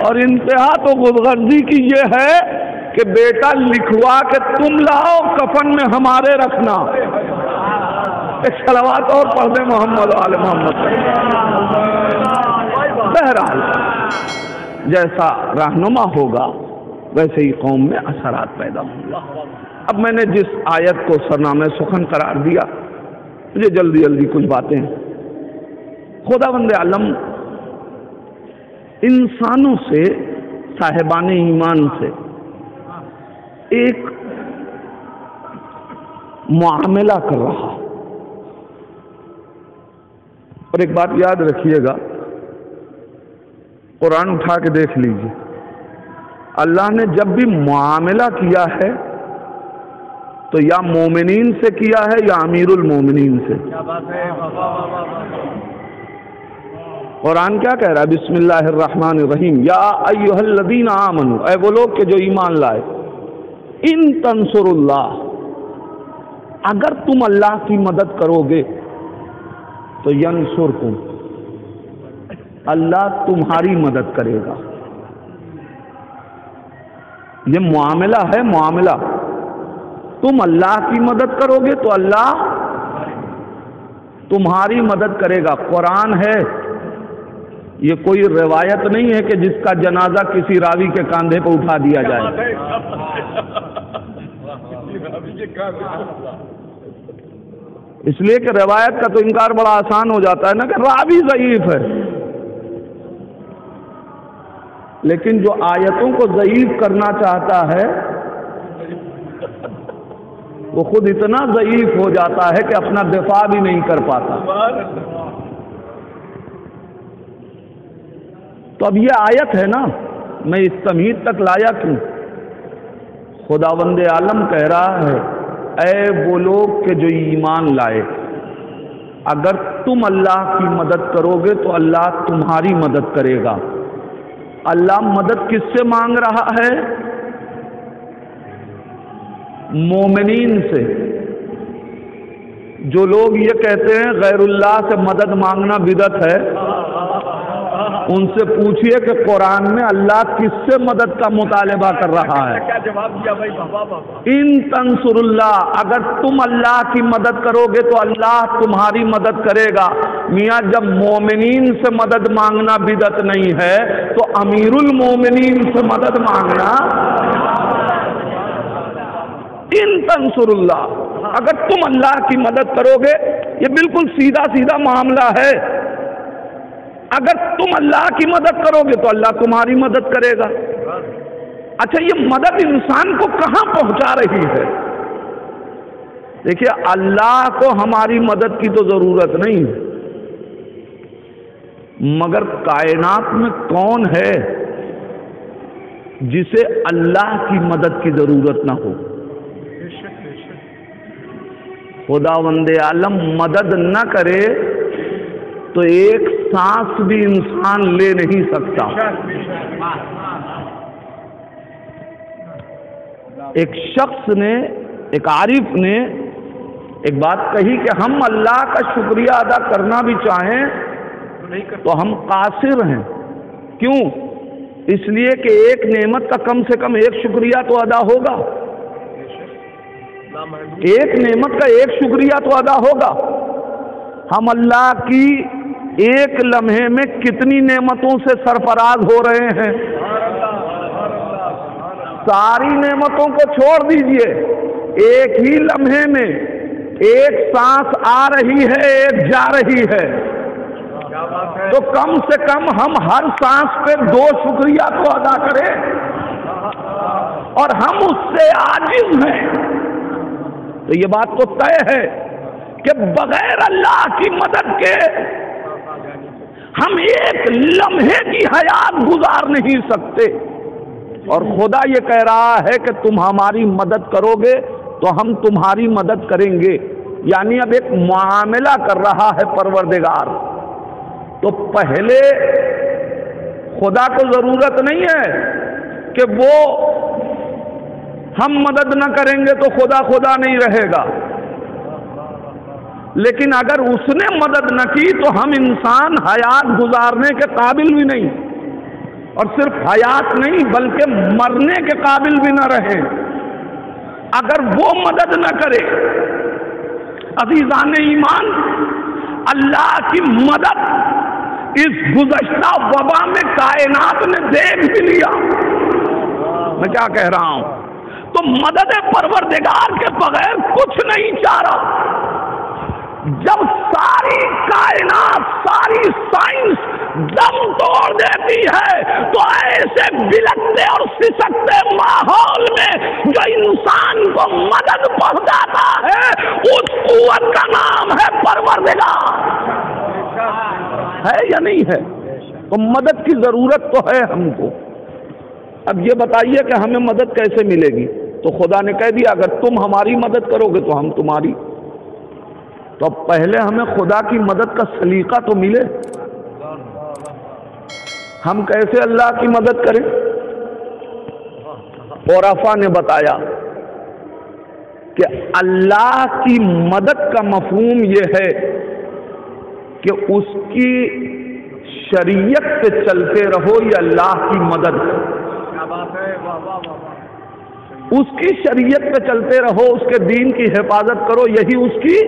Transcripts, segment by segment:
اور انتہا تو خودغرضی کی یہ ہے کہ بیٹا لکھوا کے تم لاؤ، کفن میں ہمارے رکھنا۔ ایک صلوات اور پڑھ دیں محمد آل محمد۔ بہرحال جیسا رہنما ہوگا ویسے ہی قوم میں اثرات پیدا ہوں گے۔ اب میں نے جس آیت کو سرنامہ سخن قرار دیا، مجھے جلدی جلدی کچھ باتیں، خداوند عالم انسانوں سے، صاحبان ایمان سے ایک معاملہ کر رہا۔ اور ایک بات یاد رکھیے گا، قرآن اٹھا کے دیکھ لیجیے، اللہ نے جب بھی معاملہ کیا ہے تو یا مومنین سے کیا ہے یا امیر المومنین سے۔ قرآن کیا کہہ رہا ہے؟ بسم اللہ الرحمن الرحیم، یا ایھا الذین آمنوا، اے وہ لوگ کہ جو ایمان لائے، ان تنصر اللہ، اگر تم اللہ کی مدد کرو گے تو ینصرکم، اللہ تمہاری مدد کرے گا۔ یہ معاملہ ہے، معاملہ، تم اللہ کی مدد کرو گے تو اللہ تمہاری مدد کرے گا۔ قرآن ہے، یہ کوئی روایت نہیں ہے کہ جس کا جنازہ کسی راوی کے کاندھے پہ اٹھا دیا جائے۔ اس لیے کہ روایت کا تو انکار بڑا آسان ہو جاتا ہے نا کہ راوی ضعیف ہے، لیکن جو آیتوں کو ضعیف کرنا چاہتا ہے وہ خود اتنا ضعیف ہو جاتا ہے کہ اپنا دفاع بھی نہیں کر پاتا۔ تو اب یہ آیت ہے نا، میں اس تمہید تک لایا کیوں؟ خداوند عالم کہہ رہا ہے، اے وہ لوگ کہ جو ایمان لائے، اگر تم اللہ کی مدد کرو گے تو اللہ تمہاری مدد کرے گا۔ اللہ مدد کس سے مانگ رہا ہے؟ مومنین سے۔ جو لوگ یہ کہتے ہیں غیر اللہ سے مدد مانگنا بدعت ہے، ان سے پوچھئے کہ قرآن میں اللہ کس سے مدد کا مطالبہ کر رہا ہے؟ کیا جواب دیا بھائی؟ ان تنصر اللہ، اگر تم اللہ کی مدد کرو گے تو اللہ تمہاری مدد کرے گا۔ میاں جب مومنین سے مدد مانگنا بدعت نہیں ہے تو امیر المومنین سے مدد مانگنا، ان تنصر اللہ، اگر تم اللہ کی مدد کرو گے، یہ بالکل سیدھا سیدھا معاملہ ہے۔ اگر تم اللہ کی مدد کرو گے تو اللہ تمہاری مدد کرے گا۔ اچھا، یہ مدد انسان کو کہاں پہنچا رہی ہے؟ دیکھیے، اللہ کو ہماری مدد کی تو ضرورت نہیں، مگر کائنات میں کون ہے جسے اللہ کی مدد کی ضرورت نہ ہو؟ خداوند عالم مدد نہ کرے تو ایک سانس بھی انسان لے نہیں سکتا۔ ایک شخص نے، ایک عارف نے ایک بات کہی کہ ہم اللہ کا شکریہ ادا کرنا بھی چاہیں تو ہم قاصر ہیں۔ کیوں؟ اس لیے کہ ایک نعمت کا کم سے کم ایک شکریہ تو ادا ہوگا، ایک نعمت کا ایک شکریہ تو ادا ہوگا۔ ہم اللہ کی ایک لمحے میں کتنی نعمتوں سے سرفراز ہو رہے ہیں؟ ساری نعمتوں کو چھوڑ دیجئے، ایک ہی لمحے میں ایک سانس آ رہی ہے، ایک جا رہی ہے، تو کم سے کم ہم ہر سانس پہ 2 شکریہ تو ادا کریں، اور ہم اس سے عاجز ہیں۔ تو یہ بات تو طے ہے کہ بغیر اللہ کی مدد کے ہم ایک لمحے کی حیات گزار نہیں سکتے۔ اور خدا یہ کہہ رہا ہے کہ تم ہماری مدد کرو گے تو ہم تمہاری مدد کریں گے، یعنی اب ایک معاملہ کر رہا ہے پروردگار۔ تو پہلے خدا کو ضرورت نہیں ہے کہ وہ ہم مدد نہ کریں گے تو خدا خدا نہیں رہے گا۔ لیکن اگر اس نے مدد نہ کی تو ہم انسان حیات گزارنے کے قابل بھی نہیں، اور صرف حیات نہیں بلکہ مرنے کے قابل بھی نہ رہیں اگر وہ مدد نہ کرے۔ عزیزان ایمان، اللہ کی مدد اس گزشتہ وبا میں کائنات نے دیکھ بھی لیا۔ میں کیا کہہ رہا ہوں؟ تو مدد پروردگار کے بغیر کچھ نہیں چاہ رہا۔ جب ساری کائنات، ساری سائنس دم توڑ دیتی ہے تو ایسے بلکتے اور سسکتے ماحول میں جو انسان کو مدد پہنچاتا ہے اس قوت کا نام ہے پروردگار۔ ہے یا نہیں ہے؟ تو مدد کی ضرورت تو ہے ہم کو۔ اب یہ بتائیے کہ ہمیں مدد کیسے ملے گی؟ تو خدا نے کہہ دیا اگر تم ہماری مدد کرو گے تو ہم تمہاری۔ تو اب پہلے ہمیں خدا کی مدد کا سلیقہ تو ملے، ہم کیسے اللہ کی مدد کریں؟ عرفا نے بتایا کہ اللہ کی مدد کا مفہوم یہ ہے کہ اس کی شریعت پہ چلتے رہو، یہ اللہ کی مدد ہے۔ اس کی شریعت پہ چلتے رہو، اس کے دین کی حفاظت کرو، یہی اس کی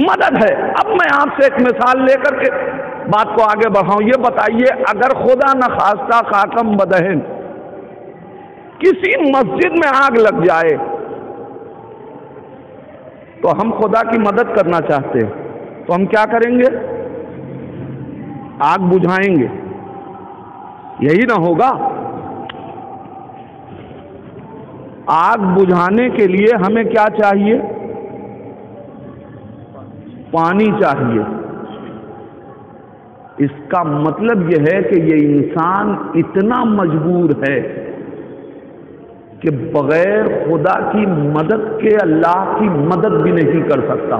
مدد ہے۔ اب میں آپ سے ایک مثال لے کر کے بات کو آگے بڑھاؤں۔ یہ بتائیے اگر خدا نخواستہ خاکم بدہن کسی مسجد میں آگ لگ جائے تو ہم خدا کی مدد کرنا چاہتے ہیں تو ہم کیا کریں گے؟ آگ بجھائیں گے، یہی نہ ہوگا؟ آگ بجھانے کے لیے ہمیں کیا چاہیے؟ پانی چاہیے۔ اس کا مطلب یہ ہے کہ یہ انسان اتنا مجبور ہے کہ بغیر خدا کی مدد کے اللہ کی مدد بھی نہیں کر سکتا،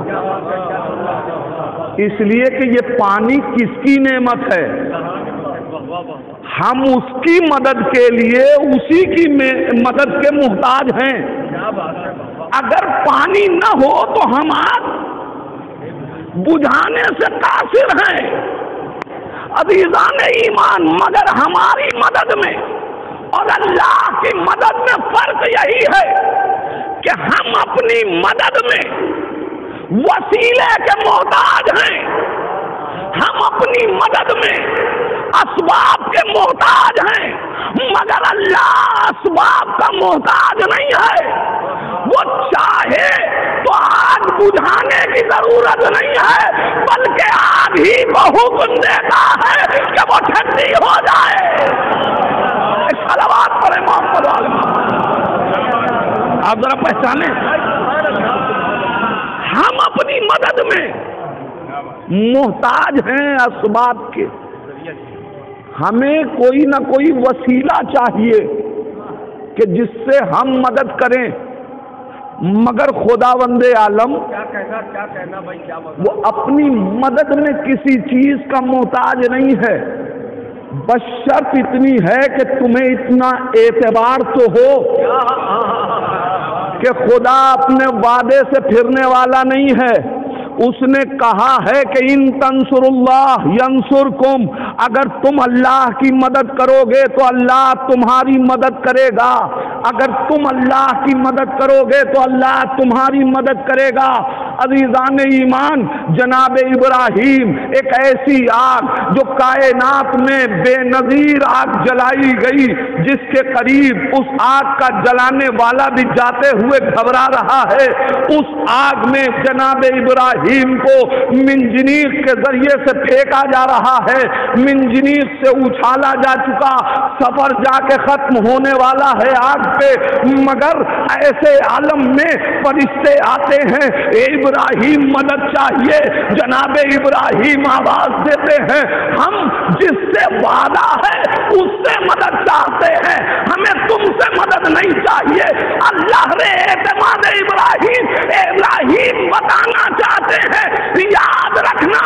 اس لیے کہ یہ پانی کس کی نعمت ہے؟ ہم اس کی مدد کے لیے اسی کی مدد کے محتاج ہیں۔ اگر پانی نہ ہو تو ہم آگ بجھانے سے قاصر ہیں۔ عزیزان ایمان، مگر ہماری مدد میں اور اللہ کی مدد میں فرق یہی ہے کہ ہم اپنی مدد میں وسیلے کے محتاج ہیں، ہم اپنی مدد میں اسباب کے محتاج ہیں، مگر اللہ اسباب کا محتاج نہیں ہے۔ وہ چاہے تو آگ بجھانے کی ضرورت نہیں ہے، بلکہ آگ ہی کو حکم دیتا ہے کہ وہ ٹھنڈی ہو جائے۔ صلوات پڑھیں محمد والے۔ آپ ذرا پہچانیں، ہم اپنی مدد میں محتاج ہیں اسباب کے، ہمیں کوئی نہ کوئی وسیلہ چاہیے کہ جس سے ہم مدد کریں، مگر خداوند عالم وہ اپنی مدد میں کسی چیز کا محتاج نہیں ہے، بس شرط اتنی ہے کہ تمہیں اتنا اعتبار تو ہو کہ خدا اپنے وعدے سے پھرنے والا نہیں ہے۔ اس نے کہا ہے کہ ان تنصر اللہ ینصرکم، اگر تم اللہ کی مدد کرو گے تو اللہ تمہاری مدد کرے گا، اگر تم اللہ کی مدد کرو گے تو اللہ تمہاری مدد کرے گا۔ عزیزان ایمان، جناب ابراہیم ایک ایسی آگ جو کائنات میں بے نظیر آگ جلائی گئی، جس کے قریب اس آگ کا جلانے والا بھی جاتے ہوئے گھبرا رہا ہے، اس آگ میں جناب ابراہیم کو منجنیق کے ذریعے سے پھینکا جا رہا ہے، منجنیق سے اچھالا جا چکا، سفر جا کے ختم ہونے والا ہے آگ پہ، مگر ایسے عالم میں فرشتے آتے ہیں، ابراہیم مدد چاہیے، جناب ابراہیم آواز دیتے ہیں، ہم جس سے وعدہ ہے اس سے مدد چاہتے ہیں، ہمیں تم سے مدد نہیں چاہیے۔ اللہ نے اعتماد ابراہیم بتانا چاہتے ہیں، یاد رکھنا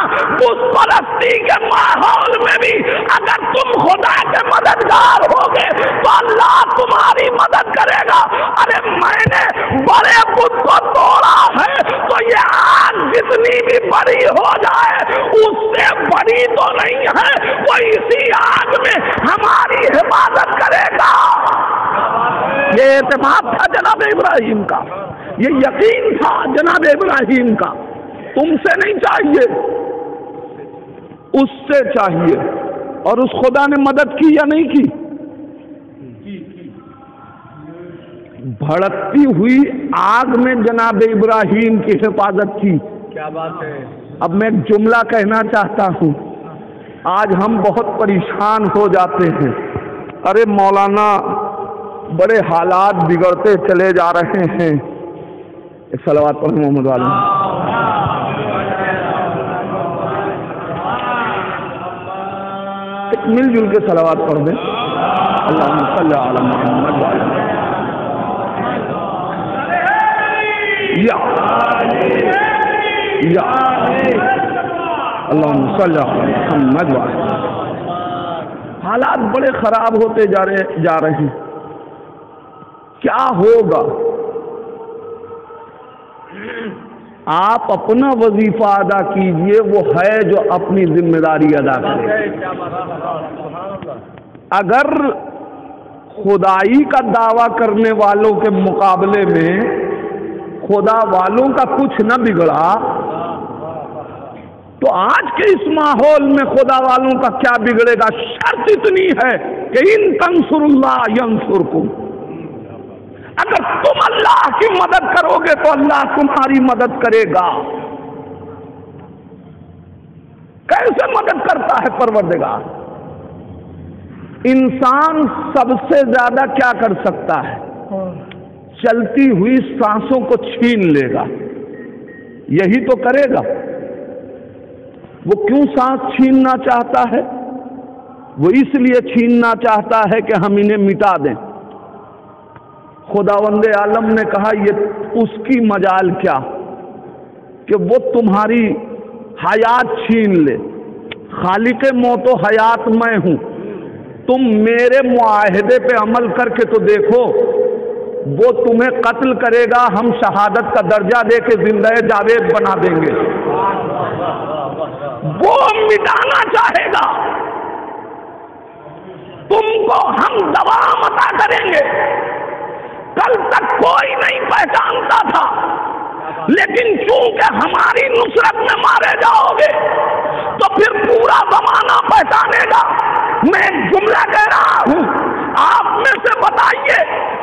اس پرستی کے ماحول میں بھی اگر تم خدا کے مددگار ہوگے تو اللہ تمہاری مدد کرے گا۔ ارے میں نے بڑے بت کو توڑا ہے تو یہ آگ جس کتنی بھی بڑی ہو جائے اس سے بڑی تو نہیں ہے، وہ اسی آگ میں ہماری حفاظت کرے گا۔ یہ اعتماد تھا جناب ابراہیم کا، یہ یقین تھا جناب ابراہیم کا۔ تم سے نہیں چاہیے، اس سے چاہیے۔ اور اس خدا نے مدد کی یا نہیں کی؟ بھڑکتی ہوئی آگ میں جناب ابراہیم کی حفاظت کی۔ کیا بات ہے۔ اب میں ایک جملہ کہنا چاہتا ہوں، آج ہم بہت پریشان ہو جاتے ہیں، ارے مولانا بڑے حالات بگڑتے چلے جا رہے ہیں۔ ایک صلوات پڑھیں محمد والا۔ ایک مل جل کے صلوات پڑھ دیں، اللہم صلی علی محمد وعلی یا اللہم صلی علی محمد وعلی۔ حالات بڑے خراب ہوتے جا رہے ہیں، کیا ہوگا؟ آپ اپنا وظیفہ ادا کیجئے، وہ ہے جو اپنی ذمہ داری ادا کرے۔ اگر خدائی کا دعویٰ کرنے والوں کے مقابلے میں خدا والوں کا کچھ نہ بگڑا تو آج کے اس ماحول میں خدا والوں کا کیا بگڑے گا؟ شرط اتنی ہے کہ ان تنصر اللہ ینصرکم، اگر تم اللہ کی مدد کرو گے تو اللہ تمہاری مدد کرے گا۔ کیسے مدد کرتا ہے پروردگار؟ انسان سب سے زیادہ کیا کر سکتا ہے؟ چلتی ہوئی سانسوں کو چھین لے گا، یہی تو کرے گا۔ وہ کیوں سانس چھیننا چاہتا ہے؟ وہ اس لیے چھیننا چاہتا ہے کہ ہم انہیں مٹا دیں۔ خداوند عالم نے کہا یہ اس کی مجال کیا کہ وہ تمہاری حیات چھین لے۔ خالق موت و حیات میں ہوں، تم میرے معاہدے پہ عمل کر کے تو دیکھو، وہ تمہیں قتل کرے گا، ہم شہادت کا درجہ دے کے زندہ جاوید بنا دیں گے۔ وہ مٹانا چاہے گا، تم کو ہم دوام عطا کریں گے۔ کل تک کوئی نہیں پہچانتا تھا، لیکن چونکہ ہماری نصرت میں مارے جاؤ گے تو پھر پورا زمانہ پہچانے گا۔ میں ایک جملہ کہہ رہا ہوں، آپ میں سے بتائیے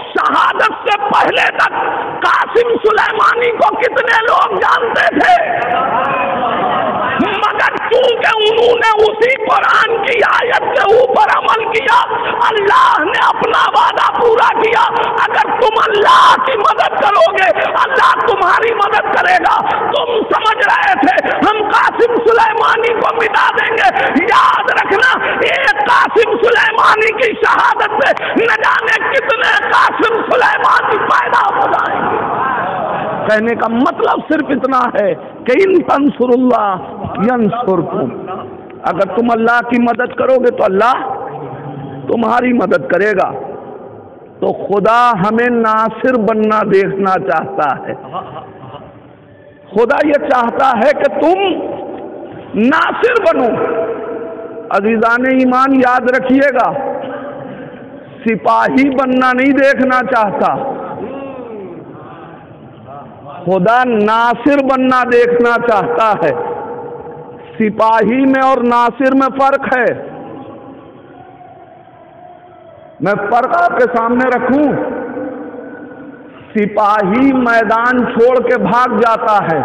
شہادت سے پہلے تک قاسم سلیمانی کو کتنے لوگ جانتے تھے؟ مگر چونکہ انہوں نے اسی قرآن کی آیت کے اوپر عمل کیا، اللہ نے اپنا وعدہ پورا کیا۔ اگر تم اللہ کی مدد کرو گے اللہ تمہاری مدد کرے گا۔ تم سمجھ رہے تھے ہم قاسم سلیمانی کو مٹا دیں گے، یاد رکھنا ایک قاسم سلیمانی کی شہادت سے نہ جانے کتنے قاسم سلیمانی پیدا ہو جائیں گے۔ کہنے کا مطلب صرف اتنا ہے کہ ان تنصر اللہ ینصرکم، اگر تم اللہ کی مدد کرو گے تو اللہ تمہاری مدد کرے گا۔ تو خدا ہمیں ناصر بننا دیکھنا چاہتا ہے۔ خدا یہ چاہتا ہے کہ تم ناصر بنو۔ عزیزان ایمان یاد رکھیے گا، سپاہی بننا نہیں دیکھنا چاہتا، خدا ناصر بننا دیکھنا چاہتا ہے۔ سپاہی میں اور ناصر میں فرق ہے۔ میں فرق آپ کے سامنے رکھوں، سپاہی میدان چھوڑ کے بھاگ جاتا ہے،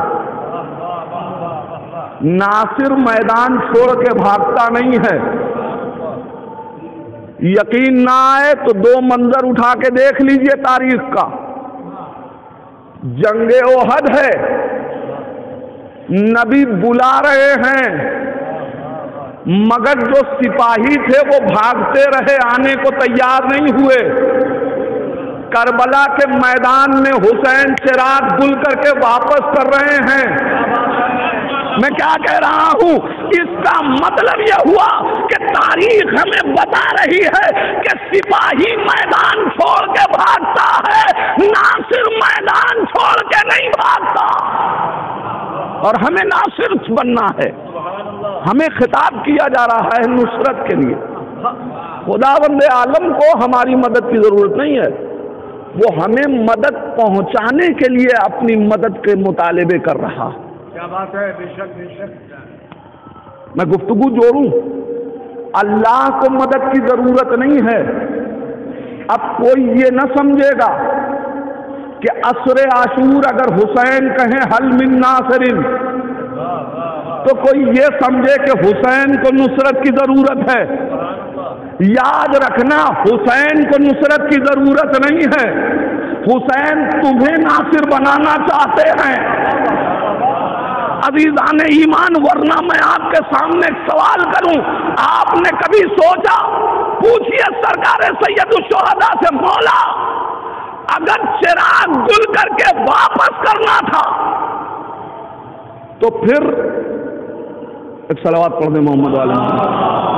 ناصر میدان چھوڑ کے بھاگتا نہیں ہے۔ یقین نہ آئے تو دو منظر اٹھا کے دیکھ لیجئے تاریخ کا۔ جنگ احد ہے، نبی بلا رہے ہیں مگر جو سپاہی تھے وہ بھاگتے رہے، آنے کو تیار نہیں ہوئے۔ کربلا کے میدان میں حسین چراغ گل کر کے واپس کر رہے ہیں۔ میں کیا کہہ رہا ہوں؟ اس کا مطلب یہ ہوا کہ تاریخ ہمیں بتا رہی ہے کہ سپاہی میدان چھوڑ کے بھاگتا ہے، ناصر میدان چھوڑ کے نہیں بھاگتا۔ اور ہمیں ناصر بننا ہے. ہمیں خطاب کیا جا رہا ہے نصرت کے لیے. خداوند عالم کو ہماری مدد کی ضرورت نہیں ہے، وہ ہمیں مدد پہنچانے کے لیے اپنی مدد کے مطالبے کر رہا. کیا بات ہے، بے شک بے شک. میں گفتگو جوڑوں، اللہ کو مدد کی ضرورت نہیں ہے. اب کوئی یہ نہ سمجھے گا کہ عصر عاشور اگر حسین کہیں حل من ناصر، تو کوئی یہ سمجھے کہ حسین کو نصرت کی ضرورت ہے. یاد رکھنا، حسین کو نصرت کی ضرورت نہیں ہے، حسین تمہیں ناصر بنانا چاہتے ہیں. عزیزان ایمان، ورنہ میں آپ کے سامنے ایک سوال کروں، آپ نے کبھی سوچا، پوچھئے سرکار سید الشہداء سے، مولا اگر چراغ گل کر کے واپس کرنا تھا تو پھر ایک صلوات پڑھ دیں محمد علیہ.